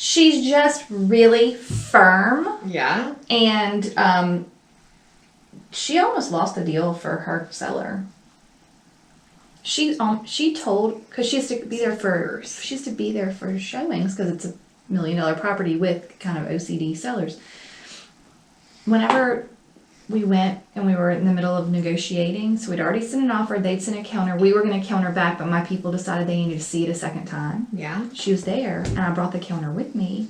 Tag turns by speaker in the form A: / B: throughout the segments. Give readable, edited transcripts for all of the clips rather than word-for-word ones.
A: She's just really firm.
B: Yeah.
A: And she almost lost the deal for her seller. She told, because she has to be there for showings, because it's $1 million property with kind of OCD sellers. Whenever we went and we were in the middle of negotiating, so we'd already sent an offer, they'd sent a counter, we were going to counter back, but my people decided they needed to see it a second time.
B: Yeah.
A: She was there, and I brought the counter with me,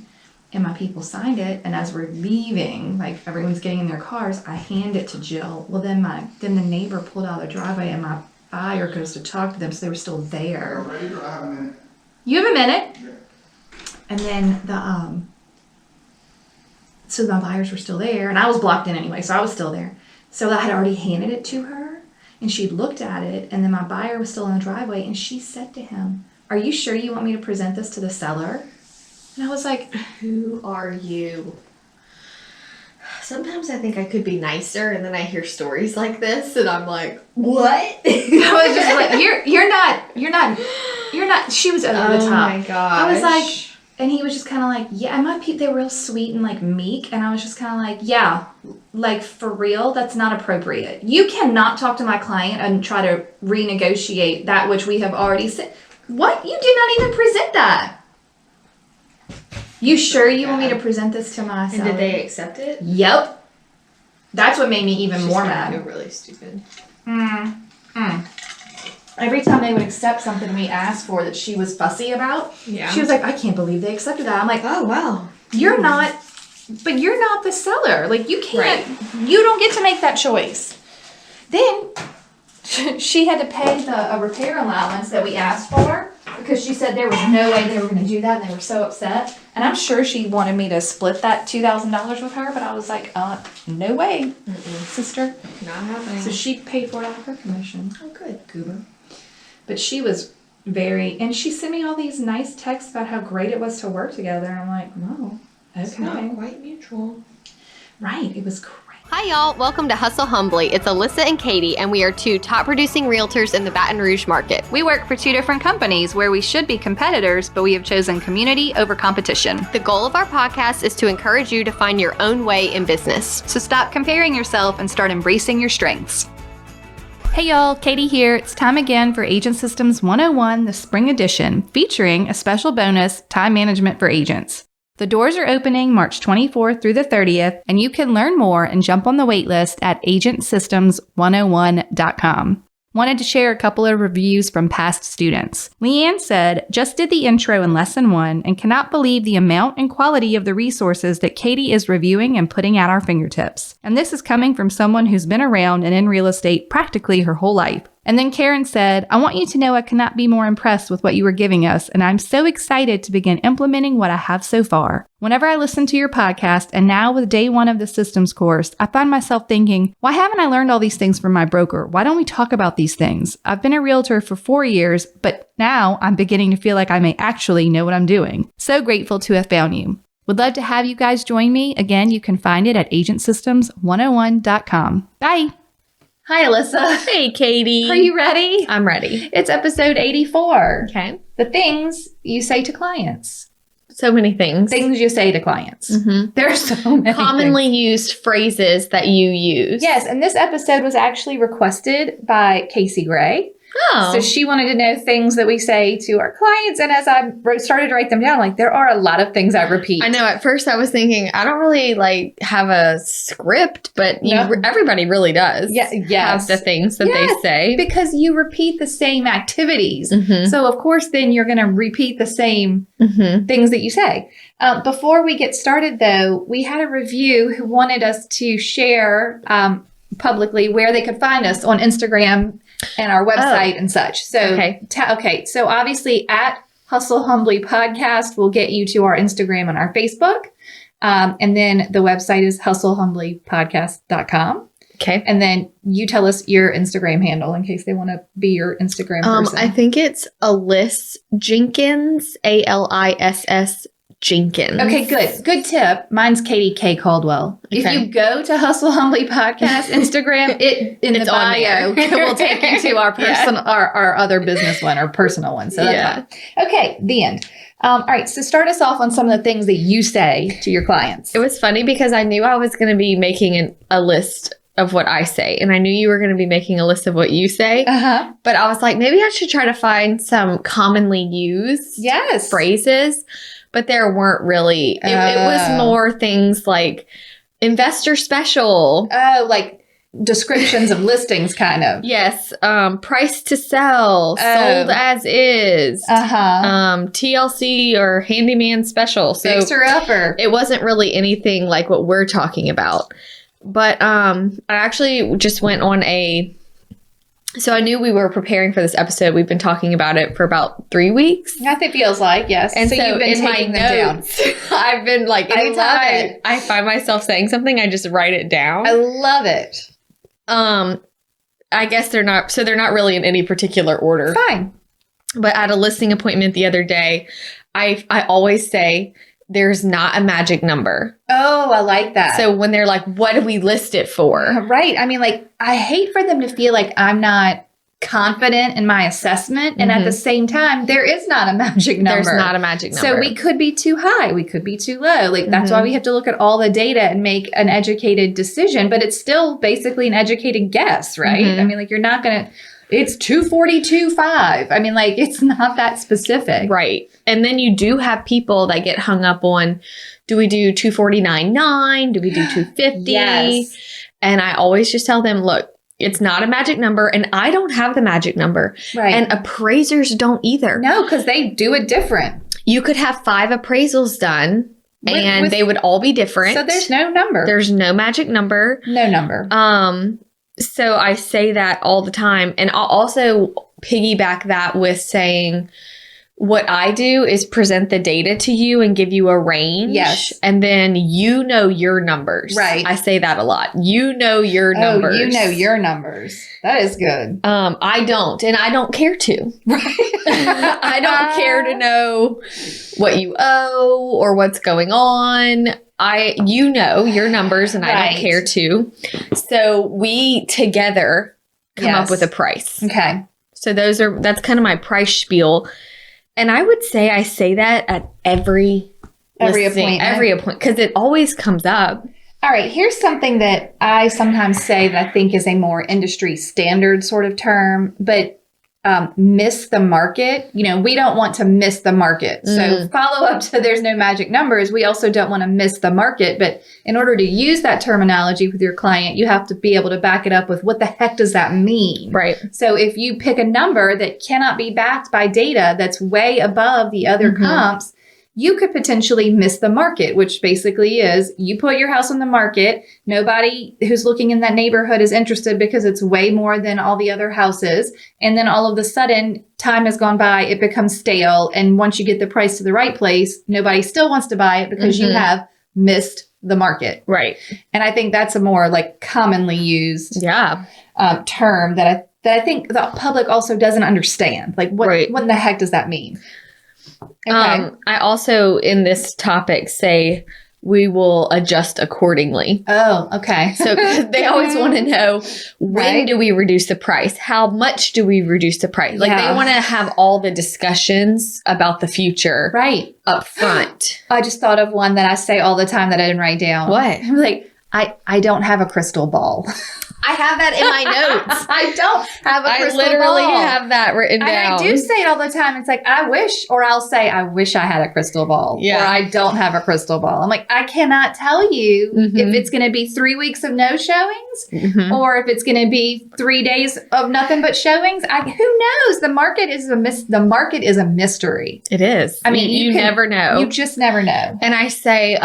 A: and my people signed it, and as we're leaving, like everyone's getting in their cars, I hand it to Jill. Well, then the neighbor pulled out of the driveway, and my buyer goes to talk to them, so they were still there.
C: Ready, or I have a minute?
A: You have a minute?
C: Yeah.
A: And then so my buyers were still there, and I was blocked in anyway, so I was still there. So I had already handed it to her, and she looked at it, and then my buyer was still in the driveway, and she said to him, "Are you sure you want me to present this to the seller?" And I was like,
B: who are you? Sometimes I think I could be nicer, and then I hear stories like this, and I'm like, what?
A: I was just like, you're not, she was over the top.
B: Oh my gosh.
A: I was like, and he was just kind of like, yeah, and my people, they were real sweet and like meek, and I was just kind of like, yeah, like for real, that's not appropriate. You cannot talk to my client and try to renegotiate that which we have already said. What? You did not even present that. You sure you want me to present this to my seller?
B: And did they accept it?
A: Yep. That's what made me even
B: She's
A: more
B: gonna
A: mad.
B: feel really stupid.
A: Every time they would accept something we asked for that she was fussy about,
B: Yeah.
A: she was like, I can't believe they accepted that. I'm like,
B: Oh, wow.
A: you're not the seller. Like, you can't, you don't get to make that choice. Then she had to pay a repair allowance that we asked for because she said there was no way they were going to do that, and they were so upset. And I'm sure she wanted me to split that $2,000 with her, but I was like, no way, sister.
B: Not happening.
A: So she paid for it out of her commission.
B: Oh, good. Goober.
A: But she was and she sent me all these nice texts about how great it was to work together. And I'm like, oh, okay.
B: It's not quite mutual.
A: Right. It was great.
D: Hi y'all, welcome to Hustle Humbly. It's Alissa and Katy, and we are two top producing realtors in the Baton Rouge market.
E: We work for two different companies where we should be competitors, but we have chosen community over competition.
D: The goal of our podcast is to encourage you to find your own way in business.
E: So stop comparing yourself and start embracing your strengths. Hey y'all, Katy here. It's time again for Agent Systems 101, the spring edition, featuring a special bonus, time management for agents. The doors are opening March 24th through the 30th, and you can learn more and jump on the waitlist at agentsystem101.com. Wanted to share a couple of reviews from past students. Leanne said, just did the intro in lesson 1 and cannot believe the amount and quality of the resources that Katy is reviewing and putting at our fingertips. And this is coming from someone who's been around and in real estate practically her whole life. And then Karen said, I want you to know I cannot be more impressed with what you are giving us, and I'm so excited to begin implementing what I have so far. Whenever I listen to your podcast, and now with day 1 of the systems course, I find myself thinking, why haven't I learned all these things from my broker? Why don't we talk about these things? I've been a realtor for 4 years, but now I'm beginning to feel like I may actually know what I'm doing. So grateful to have found you. Would love to have you guys join me. Again, you can find it at agentsystem101.com. Bye.
A: Hi, Alissa.
D: Hey, Katy.
A: Are you ready?
D: I'm ready.
A: It's episode 84.
D: Okay.
A: The things you say to clients.
D: So many things.
A: Things you say to clients.
D: Mm-hmm.
A: There are so many
D: Commonly used phrases that you use.
A: Yes, and this episode was actually requested by Casey Gray.
D: Oh.
A: So she wanted to know things that we say to our clients. And as I started to write them down, like, there are a lot of things I repeat.
D: I know. At first, I was thinking I don't really have a script, but everybody really does.
A: Yeah, yes.
D: Have the things that they say
A: because you repeat the same activities.
D: Mm-hmm.
A: So of course, then you're going to repeat the same things that you say. Before we get started, though, we had a review who wanted us to share publicly where they could find us on Instagram and our website and such. So, okay. So obviously at Hustle Humbly Podcast will get you to our Instagram and our Facebook. And then the website is hustlehumblypodcast.com.
D: Okay.
A: And then you tell us your Instagram handle in case they want to be your Instagram person.
D: I think it's Aliss Jenkins, Aliss Jenkins.
A: Okay, good. Good tip. Mine's Katy K. Caldwell. Okay. If you go to Hustle Humbly Podcast Instagram, it's the bio will take you to our personal, our other business one, our personal one. So that's fine. Okay, the end. All right. So start us off on some of the things that you say to your clients.
D: It was funny because I knew I was going to be making a list of what I say. And I knew you were going to be making a list of what you say.
A: Uh-huh.
D: But I was like, maybe I should try to find some commonly used phrases. But there weren't really. It was more things like investor special.
A: Oh, like descriptions of listings, kind of.
D: Yes. Price to sell. Sold as is. TLC or handyman special. So
A: Fixer upper.
D: it wasn't really anything like what we're talking about. But I actually just went on so I knew we were preparing for this episode. We've been talking about it for about 3 weeks.
A: That feels like, yes.
D: And so
A: you've been
D: in my
A: taking them
D: notes,
A: down.
D: I've been like,
A: I
D: anytime
A: love it.
D: I find myself saying something, I just write it down.
A: I love it.
D: I guess they're not really in any particular order.
A: Fine.
D: But at a listing appointment the other day, I always say, there's not a magic number.
A: Oh, I like that.
D: So when they're like, what do we list it for?
A: Right. I mean, like, I hate for them to feel like I'm not confident in my assessment. And at the same time, there is not a magic number.
D: There's not a magic number.
A: So we could be too high. We could be too low. Like, that's why we have to look at all the data and make an educated decision. But it's still basically an educated guess, right? I mean, like, you're not going to... It's 242.5. I mean, like, it's not that specific.
D: Right. And then you do have people that get hung up on, do we do 249.9? Do we do 250?
A: Yes.
D: And I always just tell them, look, it's not a magic number, and I don't have the magic number.
A: Right.
D: And appraisers don't either.
A: No, because they do it different.
D: You could have 5 appraisals done, and they would all be different.
A: So there's no number.
D: There's no magic number.
A: No number.
D: So I say that all the time. And I'll also piggyback that with saying what I do is present the data to you and give you a range.
A: Yes.
D: And then you know your numbers.
A: Right.
D: I say that a lot. You know your numbers.
A: Oh, you know your numbers. That is good.
D: I don't. And I don't care to.
A: Right.
D: I don't care to know what you owe or what's going on. You know your numbers, and I don't care to. So we together come up with a price.
A: Okay.
D: So that's kind of my price spiel. And I would say I say that at every appointment, because it always comes up.
A: All right. Here's something that I sometimes say that I think is a more industry standard sort of term, but miss the market. You know, we don't want to miss the market. So follow up to there's no magic numbers. We also don't want to miss the market. But in order to use that terminology with your client, you have to be able to back it up with what the heck does that mean?
D: Right.
A: So if you pick a number that cannot be backed by data that's way above the other comps, you could potentially miss the market, which basically is you put your house on the market. Nobody who's looking in that neighborhood is interested because it's way more than all the other houses. And then all of a sudden, time has gone by, it becomes stale. And once you get the price to the right place, nobody still wants to buy it because you have missed the market.
D: Right.
A: And I think that's a more like commonly used term that I think the public also doesn't understand. Like what in the heck does that mean? Okay.
D: I also, in this topic, say we will adjust accordingly.
A: Oh, okay.
D: So they always want to know, when do we reduce the price? How much do we reduce the price? Like they want to have all the discussions about the future up front.
A: I just thought of one that I say all the time that I didn't write down.
D: What?
A: I'm like, I don't have a crystal ball.
D: I have that in my notes.
A: I don't have a crystal ball.
D: I literally have that written down.
A: And I do say it all the time. It's like, I wish, or I'll say, I wish I had a crystal ball.
D: Yeah.
A: Or I don't have a crystal ball. I'm like, I cannot tell you if it's going to be 3 weeks of no showings or if it's going to be 3 days of nothing but showings. Who knows? The market is a mystery.
D: It is.
A: I mean,
D: you never know.
A: You just never know.
D: And I say,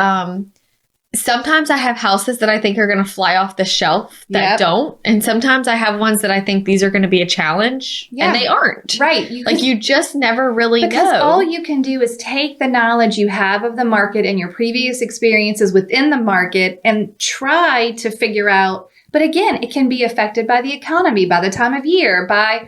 D: sometimes I have houses that I think are going to fly off the shelf that don't. And sometimes I have ones that I think these are going to be a challenge and they aren't.
A: Right.
D: You just never really know.
A: Because all you can do is take the knowledge you have of the market and your previous experiences within the market and try to figure out. But again, it can be affected by the economy, by the time of year, by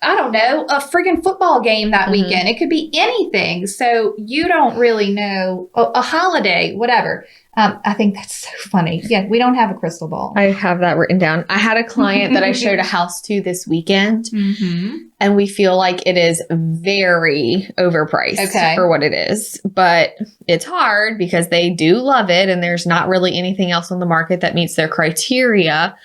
A: I don't know, a friggin' football game that weekend. It could be anything. So you don't really know, a holiday, whatever. I think that's so funny. Yeah, we don't have a crystal ball.
D: I have that written down. I had a client that I showed a house to this weekend, and we feel like it is very overpriced for what it is. But it's hard because they do love it, and there's not really anything else on the market that meets their criteria.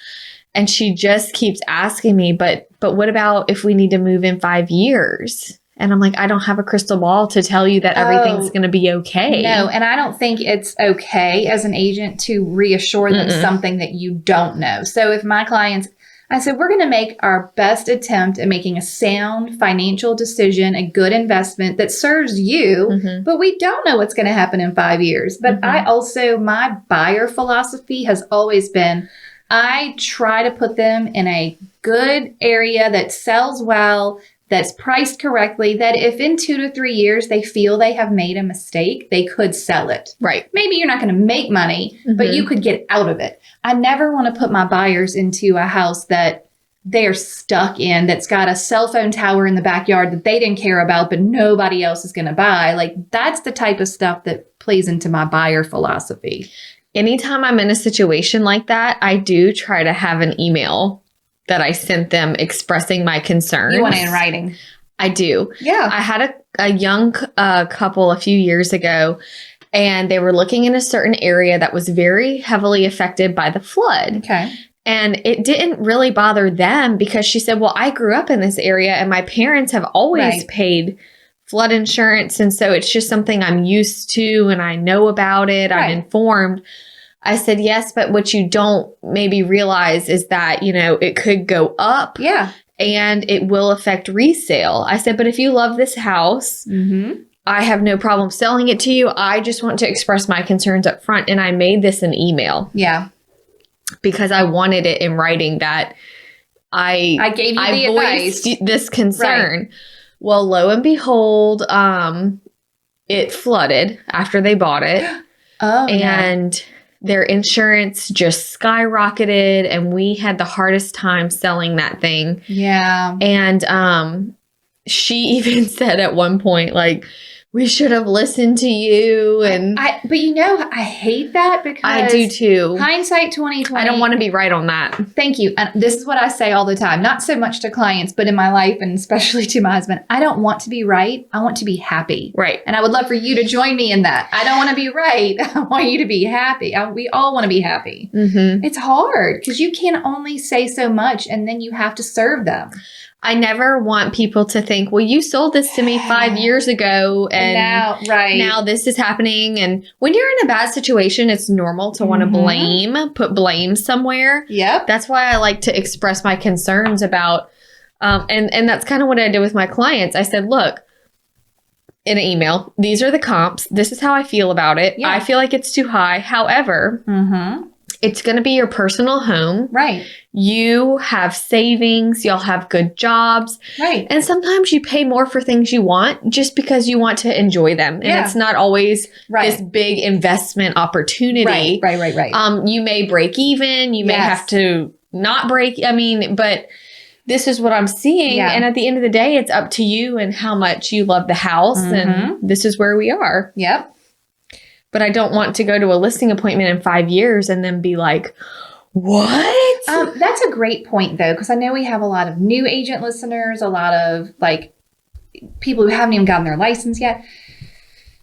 D: And she just keeps asking me, but what about if we need to move in 5 years? And I'm like, I don't have a crystal ball to tell you that everything's going to be okay.
A: No, and I don't think it's okay as an agent to reassure them something that you don't know. So if my clients, I said, we're going to make our best attempt at making a sound financial decision, a good investment that serves you, but we don't know what's going to happen in 5 years. But I also, my buyer philosophy has always been, I try to put them in a good area that sells well, that's priced correctly, that if in 2 to 3 years they feel they have made a mistake, they could sell it.
D: Right.
A: Maybe you're not going to make money, but you could get out of it. I never want to put my buyers into a house that they're stuck in, that's got a cell phone tower in the backyard that they didn't care about, but nobody else is going to buy. Like, that's the type of stuff that plays into my buyer philosophy.
D: Anytime I'm in a situation like that, I do try to have an email that I sent them expressing my concerns.
A: You want it in writing.
D: I do.
A: Yeah.
D: I had a young couple a few years ago, and they were looking in a certain area that was very heavily affected by the flood.
A: Okay.
D: And it didn't really bother them because she said, well, I grew up in this area and my parents have always paid flood insurance. And so it's just something I'm used to and I know about it. I'm informed. I said, yes, but what you don't maybe realize is that, you know, it could go up.
A: Yeah.
D: And it will affect resale. I said, but if you love this house, I have no problem selling it to you. I just want to express my concerns up front. And I made this an email.
A: Yeah.
D: Because I wanted it in writing that I
A: gave you the advice.
D: This concern. Right. Well, lo and behold, it flooded after they bought it. And their insurance just skyrocketed, and we had the hardest time selling that thing.
A: Yeah.
D: And she even said at one point, like, we should have listened to you. And
A: but you know, I hate that because
D: I do too.
A: Hindsight 2020.
D: I don't want to be right on that.
A: Thank you. And this is what I say all the time, not so much to clients, but in my life and especially to my husband. I don't want to be right. I want to be happy.
D: Right.
A: And I would love for you to join me in that. I don't want to be right. I want you to be happy. We all want to be happy. It's hard because you can only say so much and then you have to serve them.
D: I never want people to think, well, you sold this to me 5 years ago and now this is happening. And when you're in a bad situation, it's normal to want to put blame somewhere.
A: Yep.
D: That's why I like to express my concerns about, and that's kind of what I did with my clients. I said, look, in an email, these are the comps. This is how I feel about it. Yeah. I feel like it's too high. However, it's going to be your personal home.
A: Right.
D: You have savings. Y'all have good jobs.
A: Right.
D: And sometimes you pay more for things you want just because you want to enjoy them. And it's not always this big investment opportunity.
A: Right.
D: You may break even. You may have to not break. I mean, but this is what I'm seeing. Yeah. And at the end of the day, it's up to you and how much you love the house. And this is where we are.
A: Yep.
D: But I don't want to go to a listing appointment in 5 years and then be like, what?
A: That's a great point, though, because I know we have a lot of new agent listeners, a lot of like people who haven't even gotten their license yet.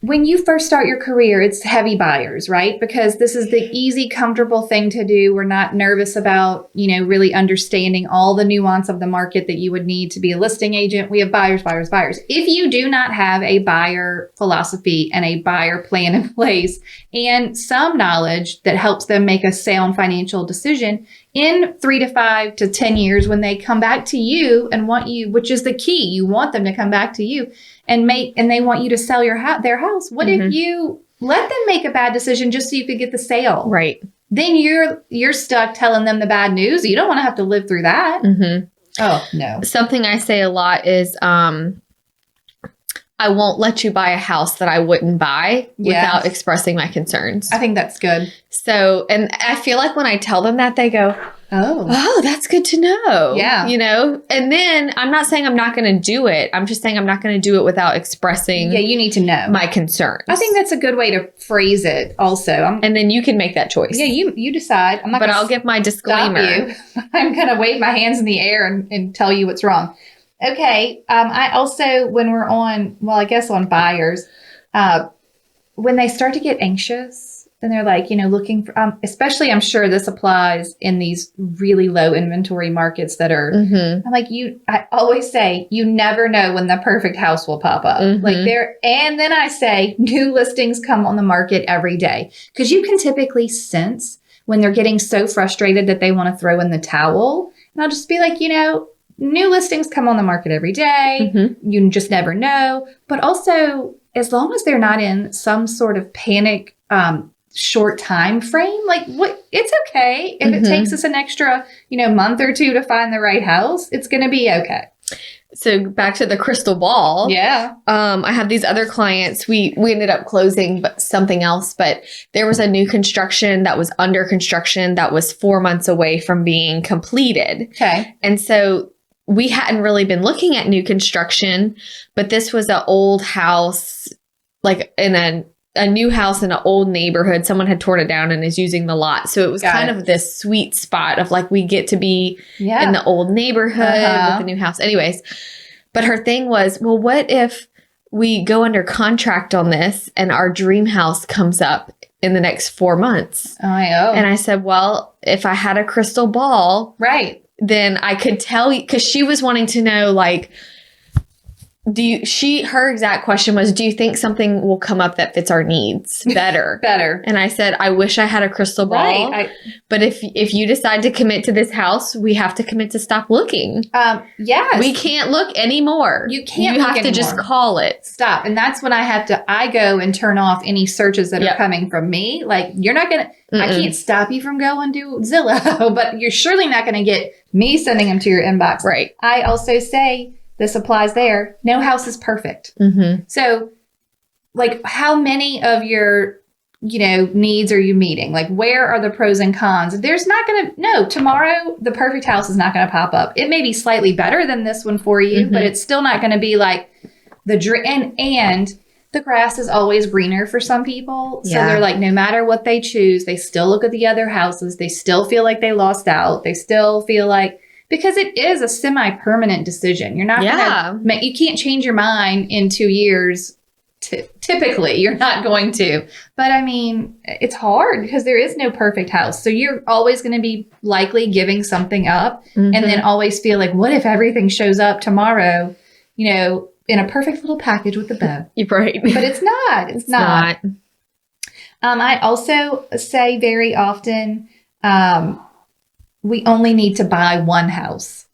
A: When you first start your career, it's heavy buyers, right? Because this is the easy, comfortable thing to do. We're not nervous about, you know, really understanding all the nuance of the market that you would need to be a listing agent. We have buyers. If you do not have a buyer philosophy and a buyer plan in place and some knowledge that helps them make a sound financial decision, in 3 to 5 to 10 years, when they come back to you and want you, which is the key, you want them to come back to you and they want you to sell their house. What if you let them make a bad decision just so you could get the sale?
D: Right.
A: Then you're stuck telling them the bad news. You don't want to have to live through that. Oh, no.
D: Something I say a lot is, I won't let you buy a house that I wouldn't buy without expressing my concerns.
A: I think that's good.
D: So, and I feel like when I tell them that, they go, oh, that's good to know.
A: Yeah.
D: You know, and then I'm not saying I'm not going to do it. I'm just saying I'm not going to do it without expressing
A: Yeah, you need to know.
D: my concerns.
A: I think that's a good way to phrase it also.
D: And then you can make that choice.
A: Yeah, you decide. I'm not
D: But
A: gonna
D: I'll give my
A: stop
D: disclaimer.
A: you. I'm going to wave my hands in the air and tell you what's wrong. Okay. I also, when we're on, well, I guess on buyers, when they start to get anxious and they're like, you know, looking for, especially I'm sure this applies in these really low inventory markets that are, I'm like, I always say, you never know when the perfect house will pop up. Like and then I say, new listings come on the market every day. Because you can typically sense when they're getting so frustrated that they want to throw in the towel. And I'll just be like, you know, new listings come on the market every day. You just never know. But also, as long as they're not in some sort of panic short time frame, like what, it's okay if it takes us an extra, you know, month or two to find the right house. It's going to be okay.
D: So back to the crystal ball.
A: Yeah.
D: I have these other clients. We ended up closing something else, but there was a new construction that was under construction that was 4 months away from being completed.
A: Okay.
D: And so we hadn't really been looking at new construction, but this was an old house, like in a new house in an old neighborhood. Someone had torn it down and is using the lot. So it was kind of this sweet spot of like, we get to be in the old neighborhood with the new house. Anyways, but her thing was, well, what if we go under contract on this and our dream house comes up in the next 4 months? And I said, well, if I had a crystal ball,
A: right,
D: then I could tell you, because she was wanting to know, like, her exact question was, do you think something will come up that fits our needs better? And I said, I wish I had a crystal ball.
A: Right.
D: But if you decide to commit to this house, we have to commit to stop looking.
A: Yes.
D: We can't look anymore.
A: You can't
D: You
A: look
D: have to
A: anymore.
D: just call it.
A: Stop. And that's when I go and turn off any searches that are coming from me. Like, you're not going to, I can't stop you from going to Zillow, but you're surely not going to get me sending them to your inbox.
D: Right.
A: I also say, this applies there. No house is perfect. So, like, how many of your, you know, needs are you meeting? Like, where are the pros and cons? There's not going to, no, tomorrow, the perfect house is not going to pop up. It may be slightly better than this one for you, but it's still not going to be like the dream. And the grass is always greener for some people. So they're like, no matter what they choose, they still look at the other houses. They still feel like they lost out. They still feel like, because it is a semi-permanent decision. You're not going to, you can't change your mind in 2 years. Typically, you're not going to. But I mean, it's hard because there is no perfect house. So you're always going to be likely giving something up and then always feel like, what if everything shows up tomorrow, you know, in a perfect little package with a bow?
D: You're right.
A: But it's not. It's not. I also say very often, we only need to buy one house.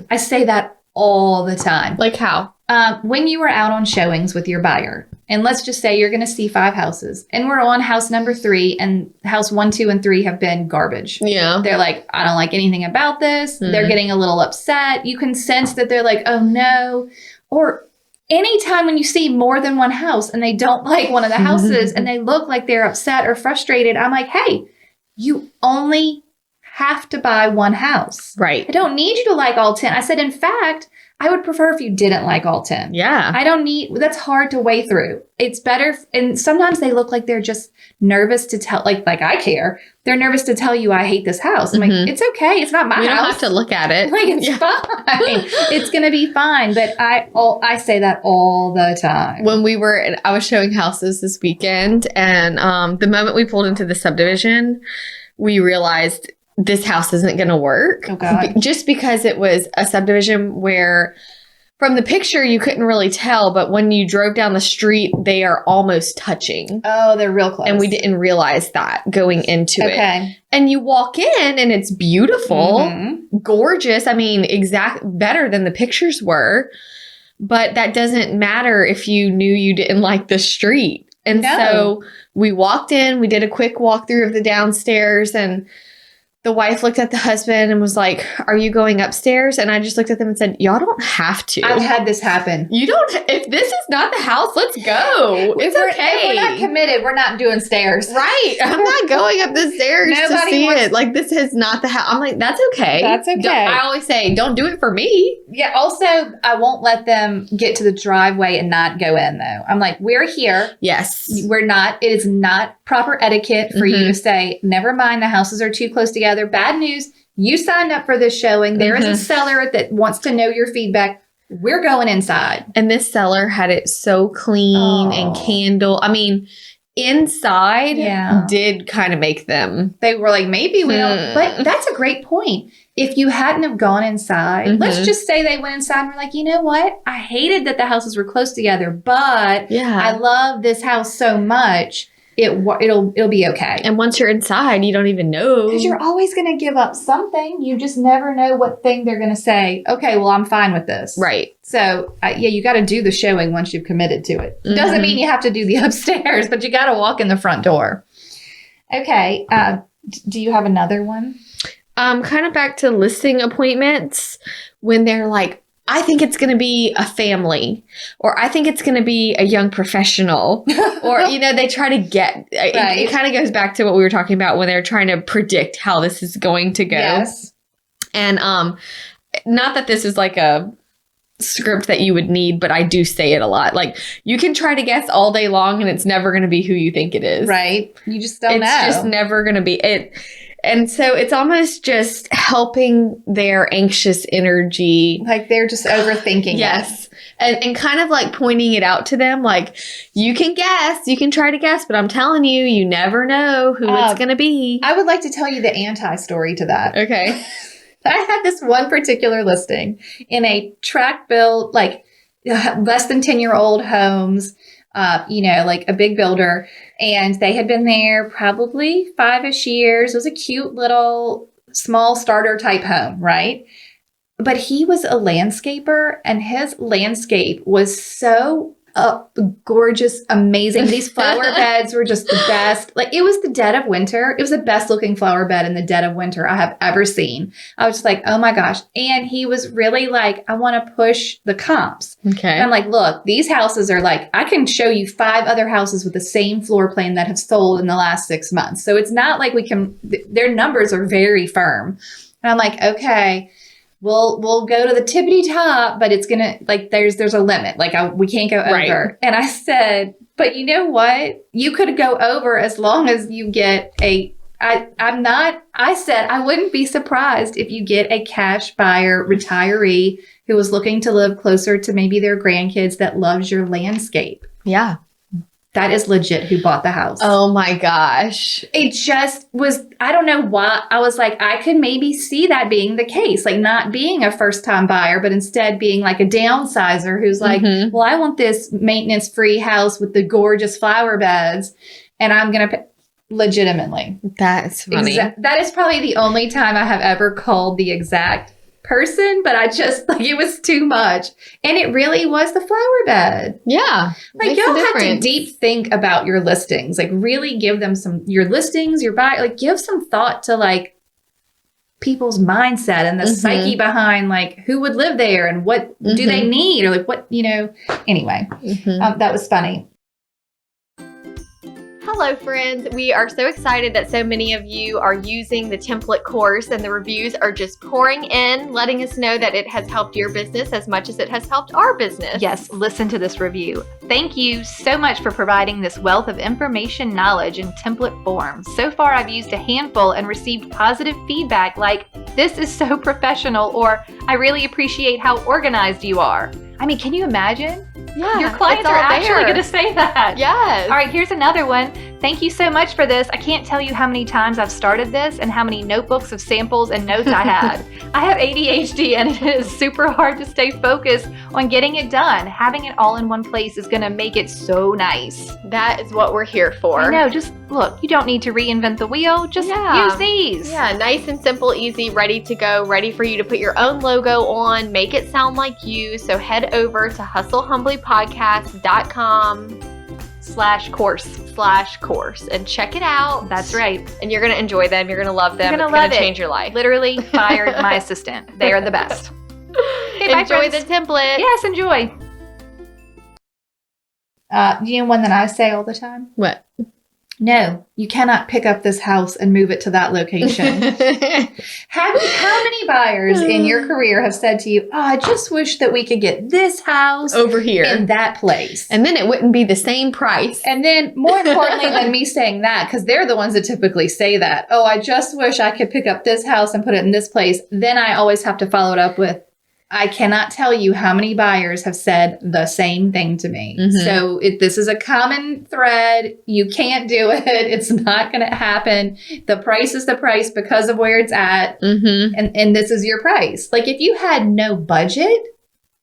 A: I say that all the time.
D: Like how?
A: When you are out on showings with your buyer, and let's just say you're going to see 5 houses, and we're on house number 3, and house 1, 2, and 3 have been garbage.
D: Yeah.
A: They're like, I don't like anything about this. They're getting a little upset. You can sense that they're like, oh no. Or anytime when you see more than one house and they don't like one of the houses and they look like they're upset or frustrated, I'm like, hey, you only have to buy one house.
D: Right.
A: I don't need you to like all 10. I said, in fact, I would prefer if you didn't like all 10.
D: Yeah.
A: I don't need, that's hard to weigh through. It's better. And sometimes they look like they're just nervous to tell, like I care. They're nervous to tell you I hate this house. I'm like, it's okay. It's not my house.
D: We don't have to look at it.
A: Like, it's fine. It's going to be fine. But I say that all the time.
D: When I was showing houses this weekend, and the moment we pulled into the subdivision, we realized this house isn't going to work.
A: Oh, God.
D: Just because it was a subdivision where from the picture you couldn't really tell, but when you drove down the street, they are almost touching.
A: Oh, they're real close.
D: And we didn't realize that going into it. And you walk in and it's beautiful, gorgeous. I mean, better than the pictures were. But that doesn't matter if you knew you didn't like the street. And so we walked in, we did a quick walkthrough of the downstairs, and the wife looked at the husband and was like, "Are you going upstairs?" And I just looked at them and said, "Y'all don't have to."
A: I've had this happen.
D: You don't. If this is not the house, let's go. It's okay.
A: If we're not committed, we're not doing stairs.
D: Right. I'm not going up the stairs to see it. Like, this is not the house. I'm like, that's okay.
A: That's okay.
D: I always say, don't do it for me.
A: Yeah. Also, I won't let them get to the driveway and not go in, though. I'm like, we're here.
D: Yes.
A: We're not. It is not proper etiquette for you to say, never mind, the houses are too close together. Bad news. You signed up for this showing. There is a seller that wants to know your feedback. We're going inside.
D: And this seller had it so clean and candle. I mean, inside did kind of make them.
A: They were like, maybe we don't. But that's a great point. If you hadn't have gone inside, let's just say they went inside and were like, you know what? I hated that the houses were close together, but I love this house so much. It'll be okay.
D: And once you're inside, you don't even know.
A: Because you're always going to give up something. You just never know what thing they're going to say. Okay, well, I'm fine with this.
D: Right.
A: So, you got to do the showing once you've committed to it. Doesn't mean you have to do the upstairs, but you got to walk in the front door. Okay. Do you have another one?
D: Kind of back to listing appointments when they're like, I think it's going to be a family, or I think it's going to be a young professional, or, they try to get, it kind of goes back to what we were talking about when they're trying to predict how this is going to go.
A: Yes.
D: And not that this is like a script that you would need, but I do say it a lot. Like, you can try to guess all day long and it's never going to be who you think it is.
A: Right. You just don't know.
D: It's just never going to be it. And so it's almost just helping their anxious energy.
A: Like, they're just overthinking.
D: Yes. And kind of like pointing it out to them. Like, you can guess, you can try to guess, but I'm telling you, you never know who it's going to be.
A: I would like to tell you the anti-story to that.
D: Okay.
A: I had this one particular listing in a tract build, like less than 10-year-old homes, like a big builder. And they had been there probably 5-ish years. It was a cute little small starter type home, right? But he was a landscaper, and his landscape was so gorgeous, amazing. These flower beds were just the best. Like, it was the dead of winter. It was the best looking flower bed in the dead of winter I have ever seen. I was just like, oh my gosh. And he was really like, I want to push the comps.
D: Okay.
A: And I'm like, look, these houses are like, I can show you 5 other houses with the same floor plan that have sold in the last 6 months. So it's not like their numbers are very firm. And I'm like, okay, we'll go to the tippity top, but it's gonna, like, there's a limit. Like, we can't go over.
D: Right.
A: And I said, but you know what? You could go over as long as you get I said I wouldn't be surprised if you get a cash buyer retiree who was looking to live closer to maybe their grandkids that loves your landscape.
D: Yeah.
A: That is legit who bought the house.
D: Oh my gosh.
A: It just was, I don't know why. I was like, I could maybe see that being the case, like not being a first time buyer, but instead being like a downsizer who's like, well, I want this maintenance free house with the gorgeous flower beds, and I'm going to pay. Legitimately.
D: That's funny.
A: That is probably the only time I have ever called the exact person, but I just, like, it was too much. And it really was the flower bed.
D: Yeah.
A: Like, y'all have to deep think about your listings. Like, really give them your listings, your buy, like, give some thought to, like, people's mindset and the psyche behind, like, who would live there and what do they need, or like what, anyway, that was funny.
D: Hello, friends. We are so excited that so many of you are using the template course, and the reviews are just pouring in, letting us know that it has helped your business as much as it has helped our business.
E: Yes, listen to this review. Thank you so much for providing this wealth of information, knowledge, in template form. So far, I've used a handful and received positive feedback like, this is so professional, or I really appreciate how organized you are. I mean, can you imagine?
D: Yeah,
E: your clients are actually going to say that.
D: Yes.
E: All right, here's another one. Thank you so much for this. I can't tell you how many times I've started this and how many notebooks of samples and notes I had. I have ADHD, and it is super hard to stay focused on getting it done. Having it all in one place is going to make it so nice.
D: That is what we're here for.
E: I know. Just look, you don't need to reinvent the wheel. Just use these.
D: Yeah, nice and simple, easy, ready to go, ready for you to put your own logo on, make it sound like you. So head over to hustlehumblypodcast.com/templates /course and check it out.
E: That's right.
D: And you're going to enjoy them. You're going to love them.
E: You're
D: It's
E: gonna
D: going
E: love
D: to
E: it.
D: change your life.
E: Literally fired my assistant. They are the best. Okay, bye,
D: Enjoy
E: friends.
D: the template.
E: Yes, enjoy.
A: You know one that I say all the time?
D: What?
A: No, you cannot pick up this house and move it to that location. How many buyers in your career have said to you, oh, I just wish that we could get this house
D: Over here.
A: in that place?
D: And then it wouldn't be the same price.
A: And then more importantly than me saying that, because they're the ones that typically say that, oh, I just wish I could pick up this house and put it in this place. Then I always have to follow it up with, I cannot tell you how many buyers have said the same thing to me.
D: Mhm.
A: So this is a common thread. You can't do it. It's not going to happen. The price is the price because of where it's at.
D: Mm-hmm.
A: And this is your price. Like if you had no budget,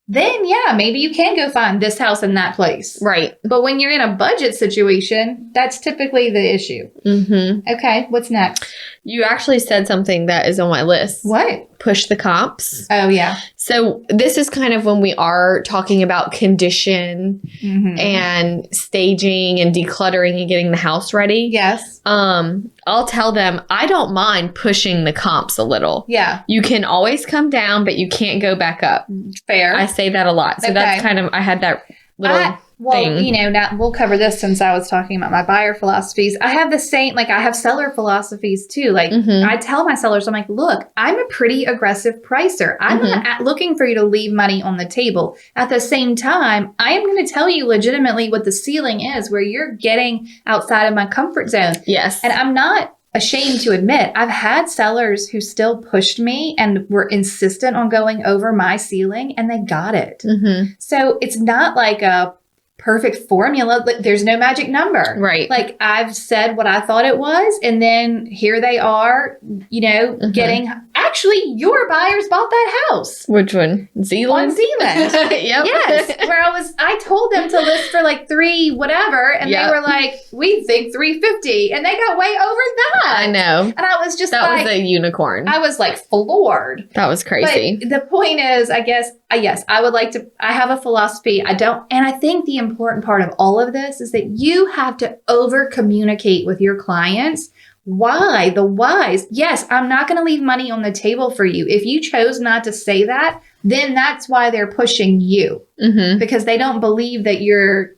A: then yeah, maybe you can go find this house in that place.
D: Right.
A: But when you're in a budget situation, that's typically the issue.
D: Mm-hmm.
A: Okay, what's next?
D: You actually said something that is on my list.
A: What?
D: Push the comps.
A: Oh, yeah.
D: So this is kind of when we are talking about condition
A: Mhm.
D: and staging and decluttering and getting the house ready.
A: Yes.
D: I'll tell them I don't mind pushing the comps a little.
A: Yeah.
D: You can always come down, but you can't go back up.
A: Fair.
D: I say that a lot. So that's
A: Okay.
D: kind of, I had that little thing.
A: You know, now we'll cover this since I was talking about my buyer philosophies. I have the same, like I have seller philosophies too. Like
D: Mhm.
A: I tell my sellers, I'm like, look, I'm a pretty aggressive pricer. I'm not looking for you to leave money on the table. At the same time, I am going to tell you legitimately what the ceiling is where you're getting outside of my comfort zone.
D: Yes.
A: And I'm not ashamed to admit, I've had sellers who still pushed me and were insistent on going over my ceiling and they got it.
D: Mm-hmm.
A: So it's not like a perfect formula. Like, there's no magic number.
D: Right.
A: Like I've said what I thought it was, and then here they are, you know, getting, actually your buyers bought that house.
D: Which one? Zealand?
A: On Zealand.
D: Yep.
A: Yes. Where I told them to list for like $3 whatever, and
D: Yep.
A: they were like, we think $350, and they got way over that.
D: I know.
A: And I was just
D: That
A: like,
D: was a unicorn.
A: I was like floored.
D: That was crazy.
A: But the point is, I guess, yes, I would like to, I have a philosophy. And I think the important part of all of this is that you have to over communicate with your clients. Why? The whys. Yes, I'm not going to leave money on the table for you. If you chose not to say that, then that's why they're pushing you
D: Mm-hmm.
A: because they don't believe that you're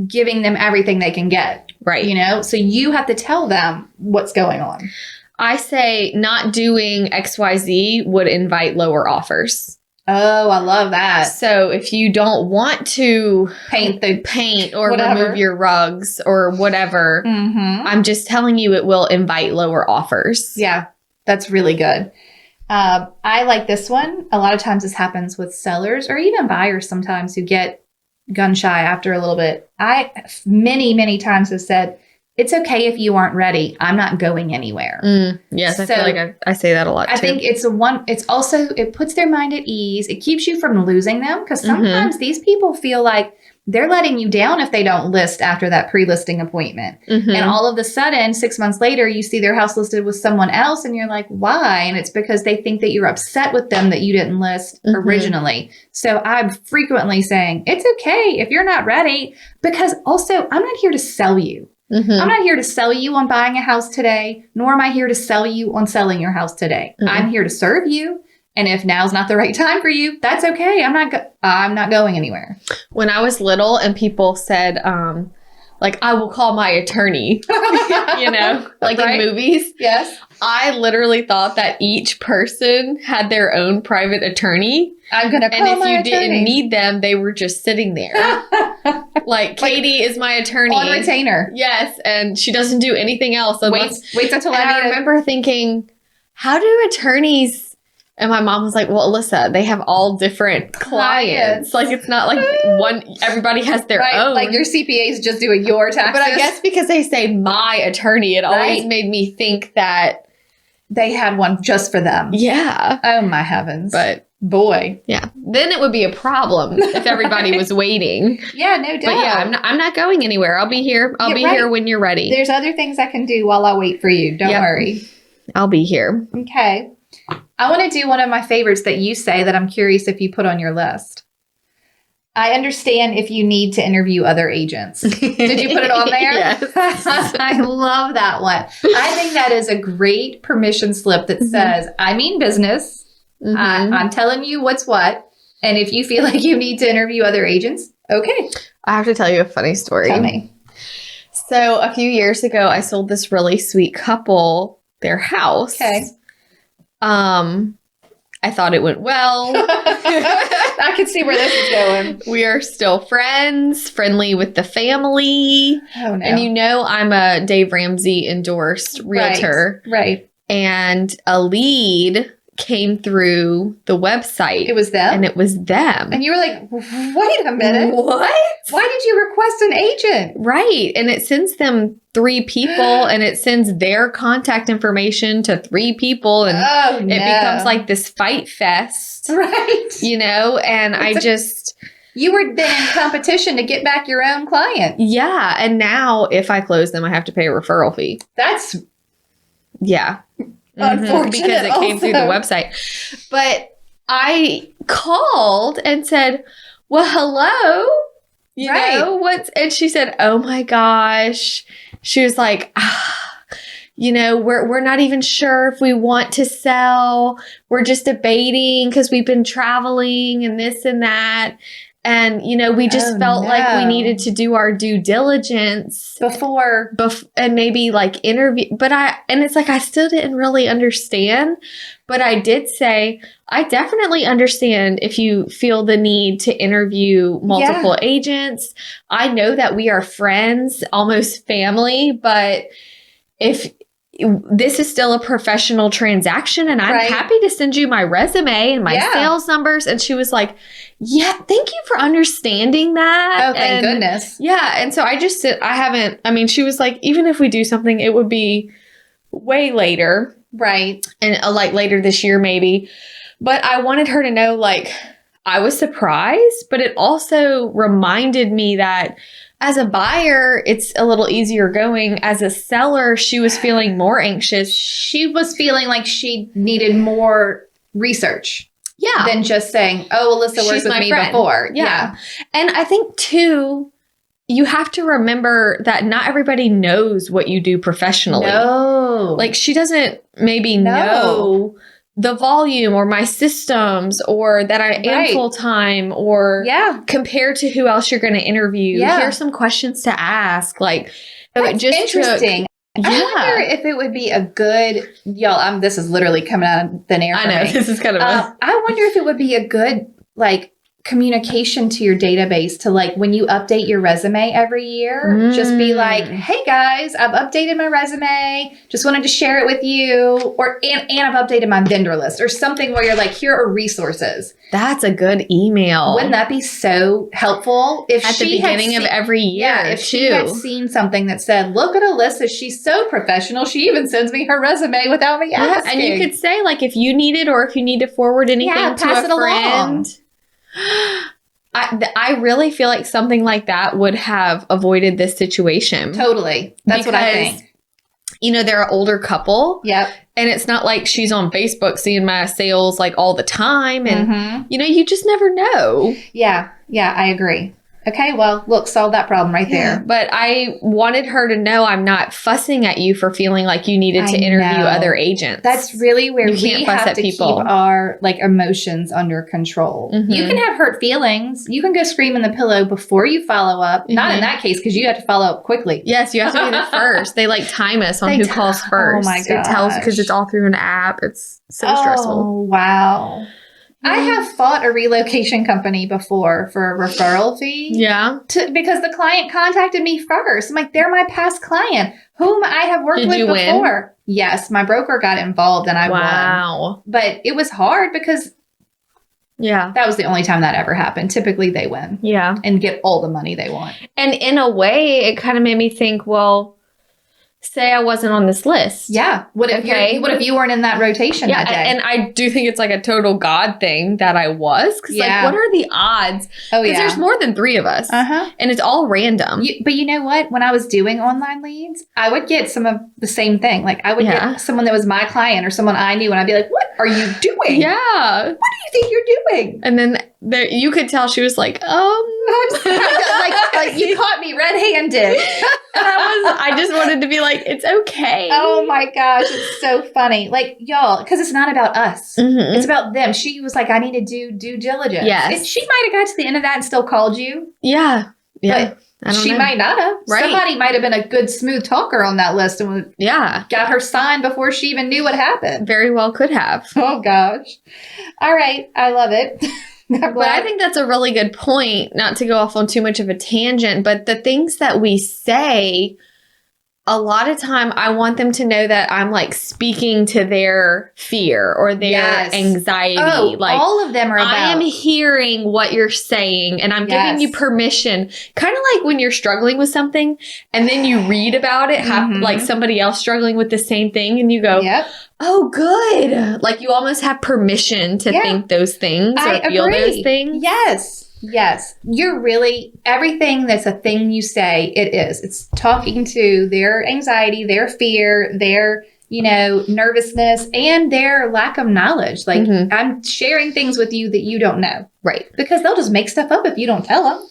A: giving them everything they can get.
D: Right.
A: You know, so you have to tell them what's going on.
D: I say not doing XYZ would invite lower offers.
A: Oh, I love that.
D: So if you don't want to
A: Paint
D: or
A: whatever.
D: remove your rugs or whatever,
A: Mm-hmm.
D: I'm just telling you it will invite lower offers.
A: Yeah, that's really good. I like this one. A lot of times this happens with sellers or even buyers sometimes who get gun shy after a little bit. I many times have said, it's okay if you aren't ready. I'm not going anywhere.
D: Yes, I
A: So,
D: feel like I say that a lot
A: I
D: too.
A: think it's also, it puts their mind at ease. It keeps you from losing them because sometimes these people feel like they're letting you down if they don't list after that pre-listing appointment.
D: Mhm.
A: And all of a sudden, 6 months later, you see their house listed with someone else and you're like, why? And it's because they think that you're upset with them that you didn't list originally. So I'm frequently saying, it's okay if you're not ready, because also I'm not here to sell you.
D: Mhm.
A: I'm not here to sell you on buying a house today, nor am I here to sell you on selling your house today. I'm here to serve you. And if now's not the right time for you, that's okay. I'm not going anywhere.
D: When I was little and people said, like, I will call my attorney, you know, like
A: Right.
D: in movies,
A: Yes.
D: I literally thought that each person had their own private attorney.
A: I'm going to
D: And
A: call
D: if
A: my
D: you
A: attorney.
D: didn't need them, they were just sitting there. Like, Katie is my attorney.
A: On retainer.
D: Yes, and she doesn't do anything else. Unless,
A: Wait until
D: and I
A: I need
D: remember thinking, how do attorneys... And my mom was like, well, Alyssa, they have all different clients.
A: Clients.
D: Like, it's not like everybody has their
A: right?
D: own.
A: Like your CPA is just doing your taxes.
D: But I guess because they say my attorney, it always
A: Right.
D: made me think that,
A: they had one just for them.
D: yeah.
A: Oh my heavens.
D: But
A: boy.
D: yeah, then it would be a problem if everybody was waiting.
A: Yeah, no doubt.
D: But yeah, I'm not going anywhere. I'll be here. I'll
A: Yeah,
D: be
A: right.
D: here when you're ready.
A: There's other things I can do while I wait for you. Don't
D: Yep.
A: worry.
D: I'll be here.
A: Okay. I want to do one of my favorites that you say that I'm curious if you put on your list. I understand if you need to interview other agents. Did you put it on there?
D: Yes.
A: I love that one. I think that is a great permission slip that says, I mean business. I'm telling you what's what. And if you feel like you need to interview other agents, okay.
D: I have to tell you a funny story.
A: Tell me.
D: So a few years ago, I sold this really sweet couple their house.
A: Okay.
D: I thought it went well.
A: I can see where this is going.
D: We are still friends, friendly with the family.
A: Oh, no.
D: And you know I'm a Dave Ramsey endorsed realtor.
A: Right.
D: And a lead came through the website.
A: It was them?
D: And it was them.
A: And you were like, wait a minute.
D: What?
A: Why did you request an agent?
D: Right. And it sends them 3 people and it sends their contact information to 3 people. And it becomes like this fight fest.
A: Right.
D: You know, and
A: you were then in competition to get back your own client.
D: Yeah. And now if I close them, I have to pay a referral fee.
A: That's
D: Yeah.
A: unfortunate.
D: Because it came through the website. But I called and said, well, hello. You know, and she said, oh my gosh. She was like, you know, we're not even sure if we want to sell. We're just debating because we've been traveling and this and that. And, you know, we just felt like we needed to do our due diligence
A: before
D: and maybe like interview. And it's like, I still didn't really understand. But I did say, I definitely understand if you feel the need to interview multiple agents. I know that we are friends, almost family, but if this is still a professional transaction and I'm happy to send you my resume and my sales numbers. And she was like, yeah, thank you for understanding that.
A: Oh, thank goodness.
D: Yeah. And so she was like, even if we do something, it would be way later.
A: Right.
D: And like later this year, maybe. But I wanted her to know, like, I was surprised, but it also reminded me that as a buyer, it's a little easier going. As a seller, she was feeling more anxious.
A: She was feeling like she needed more research.
D: Yeah.
A: Than just saying, oh, Alissa worked with me before.
D: Yeah. And I think, too, you have to remember that not everybody knows what you do professionally.
A: No.
D: Like, she doesn't maybe know the volume or my systems or that I am full-time or compared to who else you're going to interview. Here's some questions to ask. Like,
A: that's interesting. I wonder if it would be a good, y'all, this is literally coming out of thin air for me.
D: This is kind of
A: I wonder if it would be a good, like, communication to your database to, like, when you update your resume every year, just be like, hey guys, I've updated my resume, just wanted to share it with you, and I've updated my vendor list or something where you're like, here are resources.
D: That's a good email.
A: Wouldn't that be so helpful if
D: at the beginning of every year?
A: If she had seen something that said, look at Alissa, she's so professional, she even sends me her resume without me asking.
D: And you could say, like, if you need it or if you need to forward anything to
A: pass
D: a friend. I really feel like something like that would have avoided this situation.
A: Totally. That's what I think.
D: You know, they're an older couple.
A: Yep.
D: And it's not like she's on Facebook seeing my sales like all the time. And, you know, you just never know.
A: Yeah. Yeah, I agree. Okay, well, look, solve that problem right there.
D: But I wanted her to know I'm not fussing at you for feeling like you needed to interview other agents.
A: That's really where we have to
D: people.
A: Keep our emotions under control. You can have hurt feelings. You can go scream in the pillow before you follow up. Not in that case, because you have to follow up quickly.
D: Yes, you have to be the first. They time us on who calls first.
A: Oh my gosh.
D: It tells because it's all through an app. It's so stressful.
A: Oh, wow. I have fought a relocation company before for a referral fee.
D: Yeah.
A: Because the client contacted me first. I'm like, they're my past client, whom I have worked with before. Win? Yes, my broker got involved and I won. But it was hard because that was the only time that ever happened. Typically they win.
D: Yeah.
A: And get all the money they want.
D: And in a way, it kind of made me think, well, say I wasn't on this list.
A: Yeah. What if you weren't in that rotation that day?
D: And I do think it's like a total God thing that I was. Because like, what are the odds?
A: Oh,
D: because there's more than 3 of us. And it's all random.
A: But you know what? When I was doing online leads, I would get some of the same thing. Like I would get someone that was my client or someone I knew and I'd be like, what are you doing?
D: Yeah.
A: What do you think you're doing?
D: And then you could tell she was like,
A: like you caught me red-handed.
D: I just wanted to be like, it's okay.
A: Oh my gosh, it's so funny. Like, y'all, because it's not about us.
D: Mm-hmm.
A: It's about them. She was like, I need to do due diligence.
D: Yes.
A: And she might have got to the end of that and still called you.
D: Yeah.
A: But she might not have.
D: Right.
A: Somebody might have been a good smooth talker on that list and got her signed before she even knew what happened.
D: Very well could have.
A: Oh gosh. All right. I love it.
D: But I think that's a really good point, not to go off on too much of a tangent, but the things that we say, a lot of time I want them to know that I'm like speaking to their fear or their anxiety.
A: Oh,
D: like
A: all of them are about.
D: I am hearing what you're saying and I'm giving you permission. Kind of like when you're struggling with something and then you read about it, like somebody else struggling with the same thing and you go, oh, good. Like you almost have permission to think those things or feel those things.
A: Yes. You're really, everything that's a thing you say, it is. It's talking to their anxiety, their fear, their, nervousness, and their lack of knowledge. Like, I'm sharing things with you that you don't know.
D: Right.
A: Because they'll just make stuff up if you don't tell them.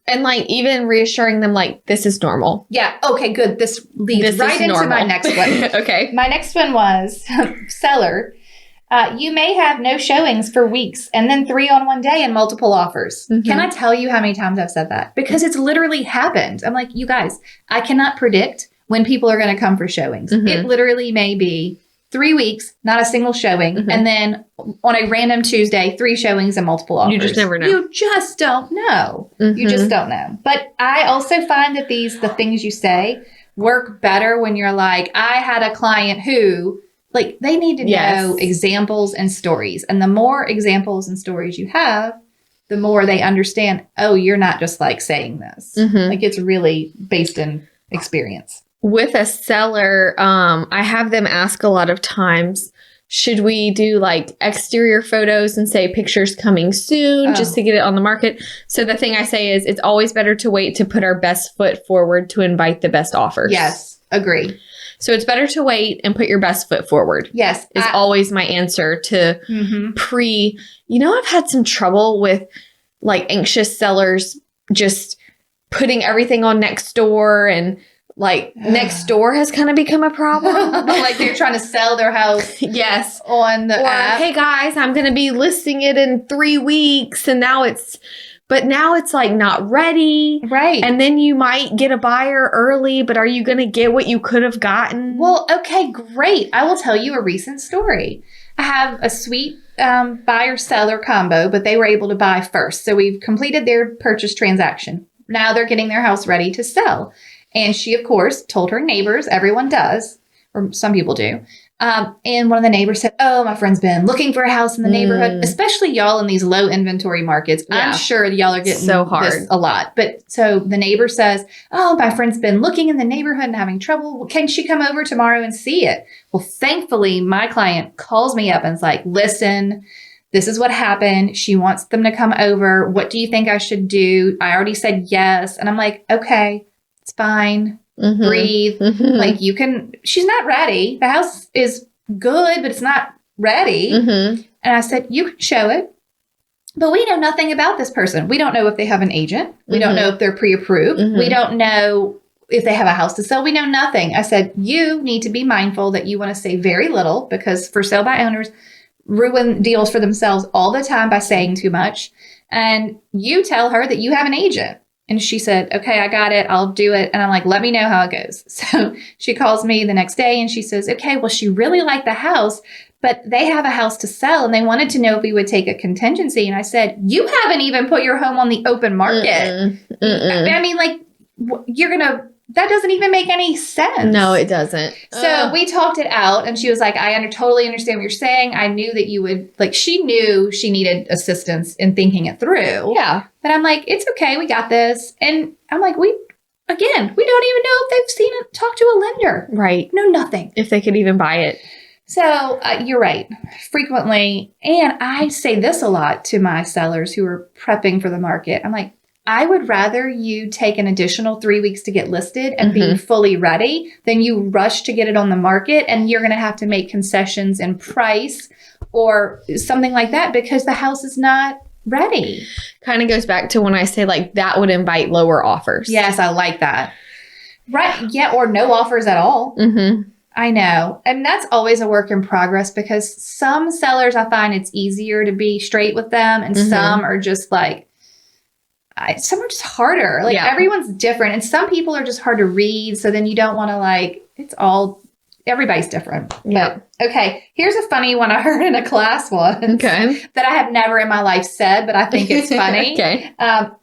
D: And like even reassuring them like, this is normal.
A: Yeah. Okay, good. This leads right into my next one.
D: Okay.
A: My next one was seller. You may have no showings for weeks and then 3 on one day and multiple offers. Can I tell you how many times I've said that? Because it's literally happened. I'm like, you guys, I cannot predict when people are going to come for showings. It literally may be 3 weeks, not a single showing. And then on a random Tuesday, 3 showings and multiple offers.
D: You just never know.
A: You just don't know. You just don't know. But I also find that the things you say work better when you're like, I had a client who... Like, they need to know examples and stories. And the more examples and stories you have, the more they understand, oh, you're not just like saying this. Like, it's really based in experience.
D: With a seller, I have them ask a lot of times, should we do like exterior photos and say pictures coming soon just to get it on the market? So the thing I say is it's always better to wait to put our best foot forward to invite the best offers.
A: Yes, agree.
D: So it's better to wait and put your best foot forward.
A: Yes.
D: Is always my answer to I've had some trouble with like anxious sellers just putting everything on Nextdoor and like Nextdoor has kind of become a problem.
A: Like they're trying to sell their house.
D: Yes.
A: On the app.
D: Hey guys, I'm going to be listing it in 3 weeks. And now it's like not ready.
A: Right.
D: And then you might get a buyer early, but are you going to get what you could have gotten?
A: Well, okay, great. I will tell you a recent story. I have a sweet buyer-seller combo, but they were able to buy first. So we've completed their purchase transaction. Now they're getting their house ready to sell. And she, of course, told her neighbors, everyone does, or some people do. And one of the neighbors said, oh, my friend's been looking for a house in the neighborhood, especially y'all in these low inventory markets. Yeah. I'm sure y'all are getting
D: so hard
A: this a lot. But so the neighbor says, oh, my friend's been looking in the neighborhood and having trouble. Well, can she come over tomorrow and see it? Well, thankfully, my client calls me up and is like, listen, this is what happened. She wants them to come over. What do you think I should do? I already said yes. And I'm like, okay, it's fine. Breathe. Like she's not ready. The house is good, but it's not ready. And I said, you can show it, but we know nothing about this person. We don't know if they have an agent. We don't know if they're pre-approved. We don't know if they have a house to sell. We know nothing. I said, you need to be mindful that you want to say very little because for sale by owners ruin deals for themselves all the time by saying too much. And you tell her that you have an agent. And she said, okay, I got it. I'll do it. And I'm like, let me know how it goes. So she calls me the next day and she says, okay, well, she really liked the house, but they have a house to sell. And they wanted to know if we would take a contingency. And I said, you haven't even put your home on the open market. I mean, like, that doesn't even make any sense.
D: No, it doesn't.
A: So we talked it out and she was like, I totally understand what you're saying. I knew that you would, like, she knew she needed assistance in thinking it through.
D: Yeah.
A: But I'm like, it's okay. We got this. And I'm like, we don't even know if they've seen it, talked to a lender.
D: Right.
A: No, nothing.
D: If they could even buy it.
A: So you're right. Frequently. And I say this a lot to my sellers who are prepping for the market. I'm like, I would rather you take an additional 3 weeks to get listed and be fully ready than you rush to get it on the market and you're going to have to make concessions in price or something like that because the house is not ready.
D: Kind of goes back to when I say like that would invite lower offers.
A: Yes, I like that. Right. Yeah. Or no offers at all.
D: Mm-hmm.
A: I know. And that's always a work in progress because some sellers, I find it's easier to be straight with them. And some are just like, some are just harder. Like everyone's different. And some people are just hard to read. So then you don't want to like, everybody's different.
D: Yeah.
A: But, okay. Here's a funny one I heard in a class once.
D: Okay.
A: That I have never in my life said, but I think it's funny.
D: Okay.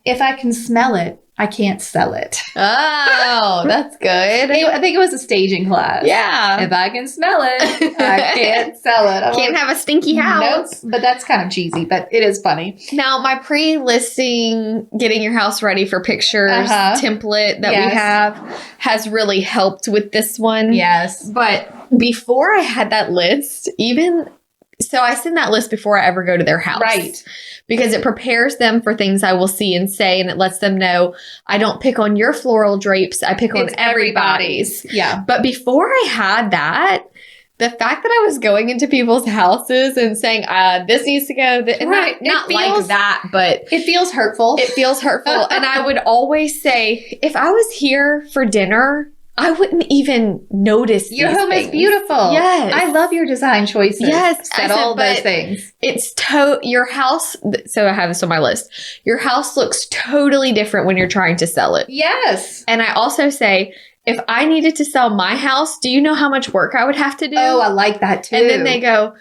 A: If I can smell it, I can't sell it.
D: Oh, that's good.
A: I think it was a staging class.
D: Yeah.
A: If I can smell it, I can't sell it.
D: Can't have a stinky house.
A: Nope. But that's kind of cheesy, but it is funny.
D: Now, my pre-listing, getting your house ready for pictures template that we have has really helped with this one.
A: Yes.
D: But before I had that list, so I send that list before I ever go to their house.
A: Right.
D: Because it prepares them for things I will see and say, and it lets them know I don't pick on your floral drapes. I pick on everybody's.
A: Yeah.
D: But before I had that, the fact that I was going into people's houses and saying, this needs to go, and not like that, but
A: it feels hurtful.
D: It feels hurtful. And I would always say, if I was here for dinner, I wouldn't even notice
A: your home is beautiful.
D: Yes.
A: I love your design choices.
D: Yes.
A: Said all those things.
D: It's your house. So I have this on my list. Your house looks totally different when you're trying to sell it.
A: Yes.
D: And I also say, if I needed to sell my house, do you know how much work I would have to do?
A: Oh, I like that too.
D: And then they go,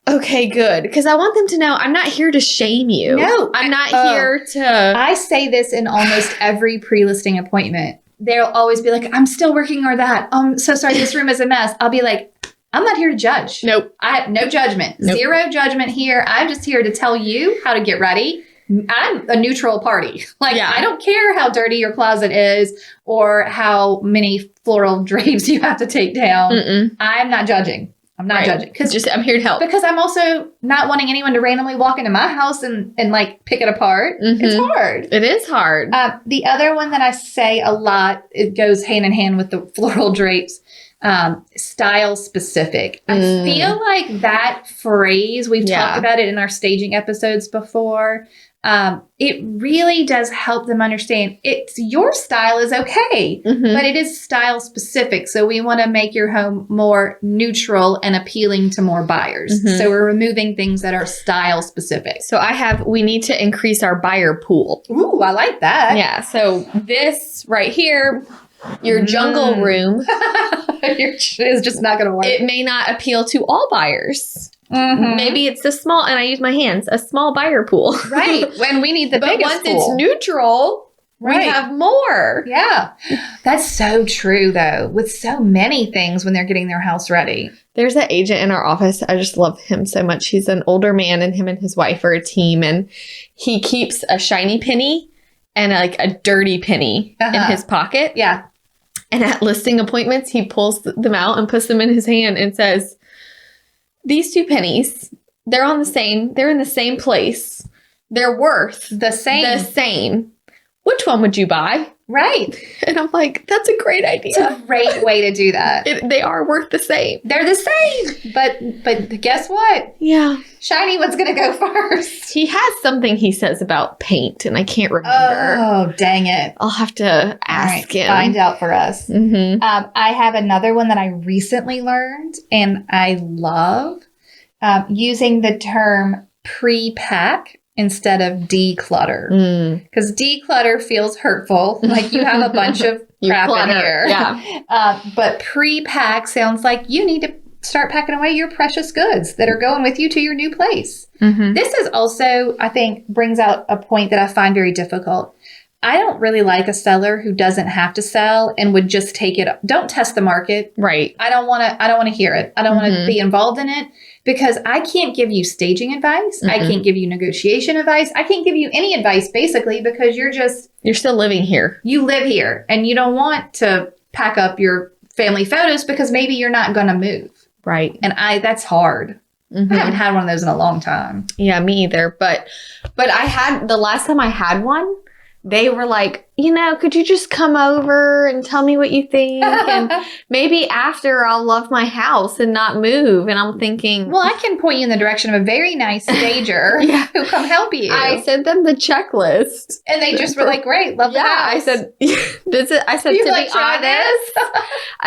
D: okay, good. Because I want them to know I'm not here to shame you.
A: No.
D: I'm not here to.
A: I say this in almost every pre-listing appointment. They'll always be like, I'm still working on that. I'm so sorry, this room is a mess. I'll be like, I'm not here to judge.
D: Nope.
A: I have no judgment.
D: Nope.
A: Zero judgment here. I'm just here to tell you how to get ready. I'm a neutral party. I don't care how dirty your closet is or how many floral drapes you have to take down.
D: Mm-mm.
A: I'm not judging. I'm not judging.
D: I'm here to help.
A: Because I'm also not wanting anyone to randomly walk into my house and like pick it apart.
D: Mm-hmm.
A: It's hard.
D: It is hard.
A: The other one that I say a lot, it goes hand in hand with the floral drapes, style specific. I feel like that phrase, we've talked about it in our staging episodes before. It really does help them understand your style is okay, but it is style specific. So we want to make your home more neutral and appealing to more buyers. So we're removing things that are style specific.
D: So we need to increase our buyer pool.
A: Ooh, I like that.
D: Yeah. So this right here, your jungle room
A: is just not going to work.
D: It may not appeal to all buyers.
A: Mm-hmm.
D: Maybe it's a small, and I use my hands, a small buyer pool.
A: Right. When we need the biggest
D: once
A: pool.
D: it's neutral, we have more.
A: Yeah. That's so true, though, with so many things when they're getting their house ready.
D: There's an agent in our office. I just love him so much. He's an older man, and him and his wife are a team, and he keeps a shiny penny and a dirty penny in his pocket.
A: Yeah.
D: And at listing appointments, he pulls them out and puts them in his hand and says, these two pennies, they're in the same place. They're worth
A: the same.
D: Which one would you buy?
A: Right.
D: And I'm like, that's a great idea.
A: It's a great way to do that.
D: They are worth the same.
A: They're the same. But guess what?
D: Yeah.
A: Shiny one's going to go first.
D: He has something he says about paint, and I can't remember.
A: Oh, dang it.
D: I'll have to ask him.
A: Find out for us.
D: Mm-hmm.
A: I have another one that I recently learned, and I love using the term pre-pack instead of declutter. Because declutter feels hurtful. Like you have a bunch of crap in here.
D: Yeah.
A: But pre-pack sounds like you need to start packing away your precious goods that are going with you to your new place.
D: Mm-hmm.
A: This is also, I think, brings out a point that I find very difficult. I don't really like a seller who doesn't have to sell and would just take it. Don't test the market.
D: Right.
A: I don't want to hear it. I don't want to be involved in it because I can't give you staging advice. I can't give you negotiation advice. I can't give you any advice basically because you're still living here. You live here and you don't want to pack up your family photos because maybe you're not going to move.
D: Right.
A: And that's hard. I haven't had one of those in a long time.
D: Yeah, me either. But I had, the last time I had one, they were like, could you just come over and tell me what you think? And maybe after I'll love my house and not move. And I'm thinking,
A: well, I can point you in the direction of a very nice stager who come help you.
D: I sent them the checklist.
A: And they just were like, great, love the house.
D: I said, I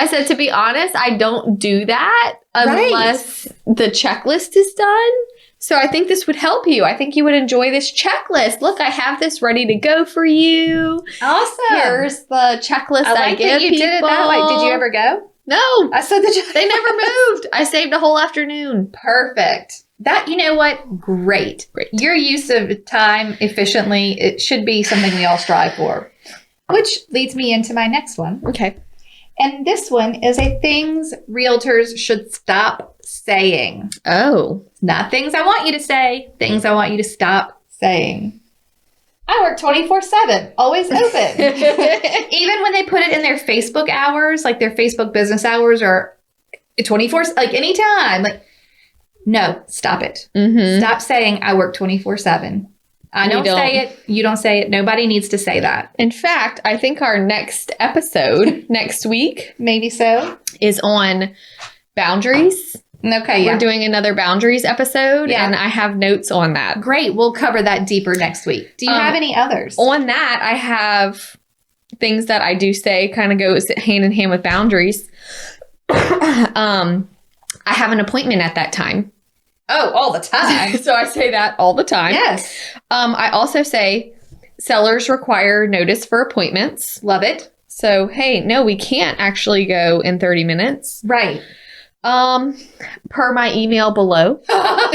D: said, to be honest, I don't do that unless the checklist is done. So I think this would help you. I think you would enjoy this checklist. Look, I have this ready to go for you.
A: Awesome.
D: Here's the checklist I
A: like
D: give
A: that you
D: people.
A: did it that way. Did you ever go?
D: No.
A: I said
D: they never moved. I saved a whole afternoon.
A: Perfect. That, you know what? Great. Your use of time efficiently, it should be something we all strive for. Which leads me into my next one.
D: Okay.
A: And this one is a things realtors should stop saying.
D: Oh.
A: Not things I want you to say, things I want you to stop saying. I work 24/7, always open. Even when they put it in their Facebook hours, like their Facebook business hours or 24, like anytime. Like, no, stop it. Mm-hmm. Stop saying I work 24/7. I don't say it. You don't say it. Nobody needs to say that.
D: In fact, I think our next episode next week,
A: maybe so,
D: is on boundaries.
A: Okay,
D: We're doing another boundaries episode, and I have notes on that.
A: Great. We'll cover that deeper next week. Do you have any others?
D: On that, I have things that I do say kind of goes hand in hand with boundaries. I have an appointment at that time.
A: Oh, all the time.
D: So I say that all the time.
A: Yes.
D: I also say sellers require notice for appointments.
A: Love it.
D: So, hey, no, we can't actually go in 30 minutes.
A: Right.
D: Per my email below.
A: Oh,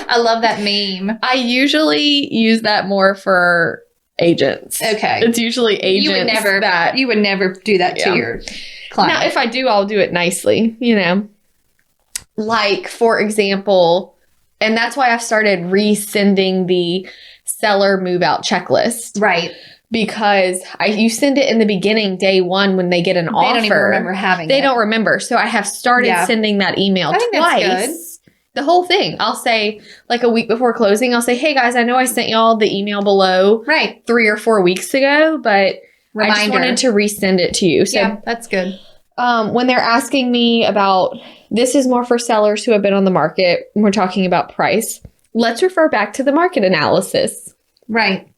A: I love that meme.
D: I usually use that more for agents.
A: Okay.
D: It's usually agents
A: you would never do that to your client.
D: Now, if I do, I'll do it nicely, Like, for example, and that's why I've started resending the seller move out checklist.
A: Right.
D: Because you send it in the beginning, day one, when they get an offer. They
A: don't even remember having it.
D: They don't remember. So I have started sending that email twice. That's good. The whole thing. I'll say, like a week before closing, I'll say, hey guys, I know I sent y'all the email below 3 or 4 weeks ago, but I just wanted to resend it to you. So
A: yeah, that's good.
D: When they're asking me about, this is more for sellers who have been on the market, when we're talking about price, let's refer back to the market analysis.
A: Right.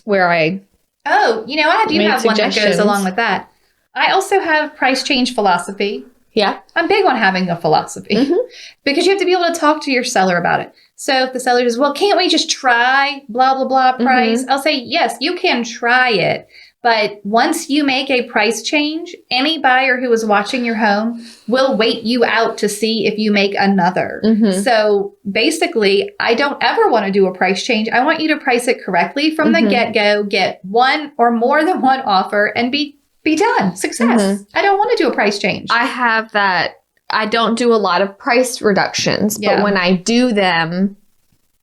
D: Where I
A: I do have one that goes along with that. I also have price change philosophy.
D: Yeah.
A: I'm big on having a philosophy because you have to be able to talk to your seller about it. So if the seller says, well, can't we just try blah, blah, blah price? I'll say, yes, you can try it. But once you make a price change, any buyer who is watching your home will wait you out to see if you make another. So basically, I don't ever want to do a price change. I want you to price it correctly from the get-go, get one or more than one offer, and be done. Success. I don't want to do a price change.
D: I have that. I don't do a lot of price reductions, but when I do them,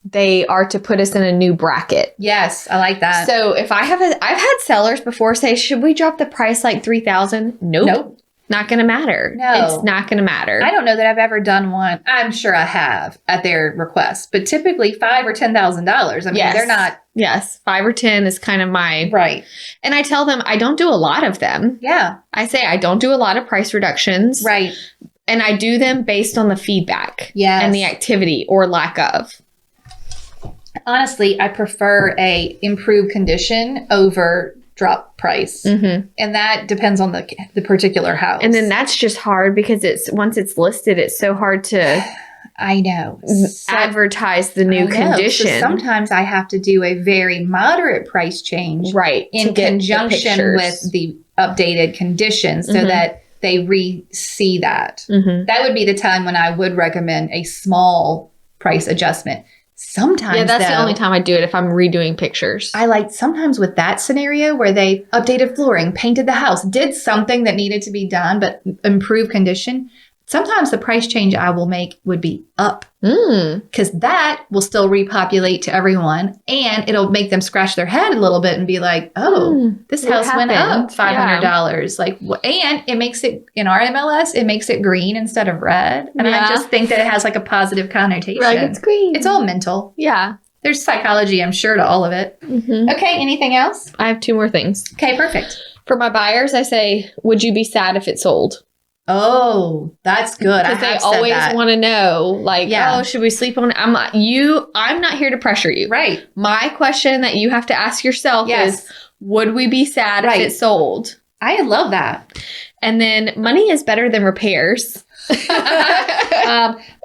D: they are to put us in a new bracket.
A: Yes, I like that.
D: So if I've had sellers before say, should we drop the price like $3,000? Nope. Not going to matter.
A: No.
D: It's not going to matter.
A: I don't know that I've ever done one. I'm sure I have at their request, but typically $5,000 or $10,000. I mean, they're not.
D: Yes. 5 or 10 is kind of my.
A: Right.
D: And I tell them I don't do a lot of them.
A: Yeah.
D: I say I don't do a lot of price reductions.
A: Right.
D: And I do them based on the feedback.
A: Yes.
D: And the activity or lack of.
A: Honestly, I prefer a improved condition over drop price. And that depends on the particular house.
D: And then that's just hard because once it's listed, it's so hard to
A: I know.
D: Advertise the new condition.
A: So sometimes I have to do a very moderate price change.
D: Right.
A: In conjunction with the updated conditions so that they see that. That would be the time when I would recommend a small price adjustment. Sometimes,
D: that's the only time I do it if I'm redoing pictures.
A: I like sometimes with that scenario where they updated flooring, painted the house, did something that needed to be done, but improved condition. Sometimes the price change I will make would be up because that will still repopulate to everyone and it'll make them scratch their head a little bit and be like, oh, this house went up $500. Like, and it makes it in our MLS, it makes it green instead of red. And I just think that it has like a positive connotation.
D: Right, it's green.
A: It's all mental.
D: Yeah.
A: There's psychology, I'm sure, to all of it.
D: Mm-hmm.
A: Okay, anything else?
D: I have 2 more things.
A: Okay, perfect.
D: For my buyers, I say, would you be sad if it sold?
A: Oh, that's good.
D: Because they always want to know, like, oh, should we sleep on it? I'm not here to pressure you.
A: Right.
D: My question that you have to ask yourself is, would we be sad if it sold?
A: I love that.
D: And then money is better than repairs.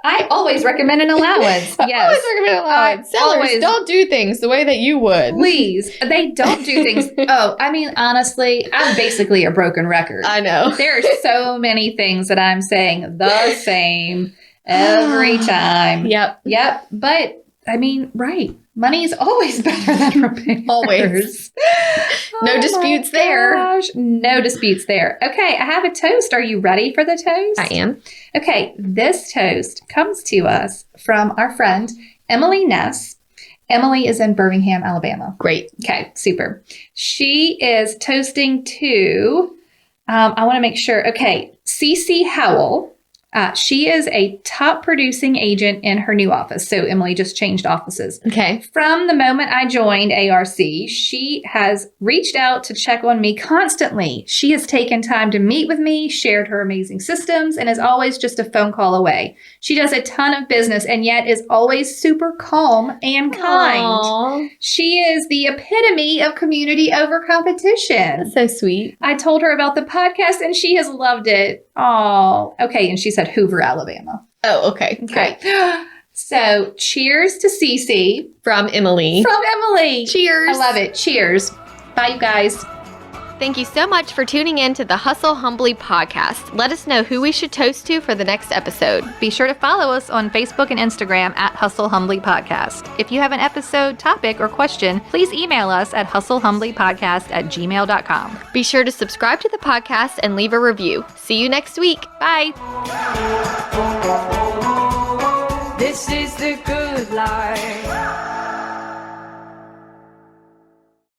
A: I always recommend an allowance. Yes.
D: I always recommend an allowance. Sellers don't do things the way that you would.
A: Please. They don't do things. Oh, I mean, honestly, I'm basically a broken record.
D: I know.
A: There are so many things that I'm saying the same every time.
D: Yep.
A: But, I mean, right. Money is always better than repairs.
D: Always. No disputes there.
A: No disputes there. Okay, I have a toast. Are you ready for the toast?
D: I am.
A: Okay, this toast comes to us from our friend, Emily Ness. Emily is in Birmingham, Alabama.
D: Great.
A: Okay, super. She is toasting to, I want to make sure, okay, Cece Howell. She is a top producing agent in her new office. So Emily just changed offices.
D: Okay.
A: From the moment I joined ARC, she has reached out to check on me constantly. She has taken time to meet with me, shared her amazing systems, and is always just a phone call away. She does a ton of business and yet is always super calm and kind.
D: Aww.
A: She is the epitome of community over competition.
D: That's so sweet.
A: I told her about the podcast and she has loved it. Oh, okay. And she said Hoover, Alabama.
D: Oh, okay.
A: Okay. So cheers to Cece.
D: From Emily.
A: Cheers. I love it. Cheers. Bye, you guys.
D: Thank you so much for tuning in to the Hustle Humbly podcast. Let us know who we should toast to for the next episode.
E: Be sure to follow us on Facebook and Instagram at Hustle Humbly Podcast. If you have an episode, topic, or question, please email us at hustlehumblypodcast@gmail.com.
D: Be sure to subscribe to the podcast and leave a review. See you next week. Bye.
C: This is the good life.